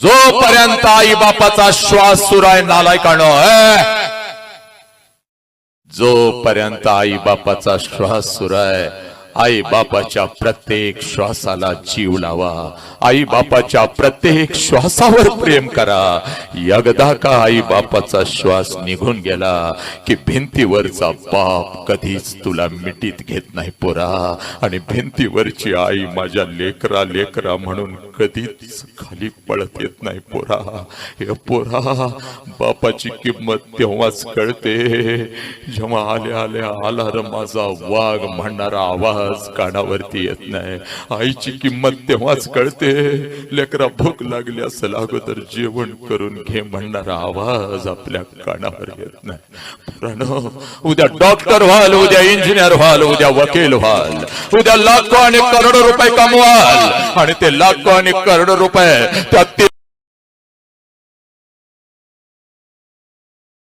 जोपर्यंत आई बापाचा श्वास सुरू आहे नालायकानो, जोपर्यंत आई बापाचा श्वास सुरू आहे, आई बापाच्या प्रत्येक श्वासाला जीव लावा, आई बापाच्या प्रत्येक श्वासावर प्रेम करा। एकदा का आई बापाचा श्वास निघून गेला की भिंतीवरचा बाप कधीच तुला मिठीत घेत नाही पोरा, आणि भिंतीवरची आई माझ्या लेकरा लेकरा म्हणून कधीच खाली पळत येत नाही पोरा। हे पोरा, बापाची किंमत तेव्हाच कळते जेव्हा आल्या आल्या आला र माझा वाघ म्हणणारा आवाज कानावरती येत नाही। आईची किंमत तेव्हाच कळते लेकरा भूक लागली असेल अगोदर जेवण करून घे म्हणणारा आवाज आपल्या कानावर येत नाही। पुराणो, उद्या डॉक्टर व्हाल, उद्या इंजिनियर व्हाल, उद्या वकील व्हाल, उद्या लाखो आणि करोडो रुपये कमवाल, आणि ते लाखो आणि करोडो रुपये त्या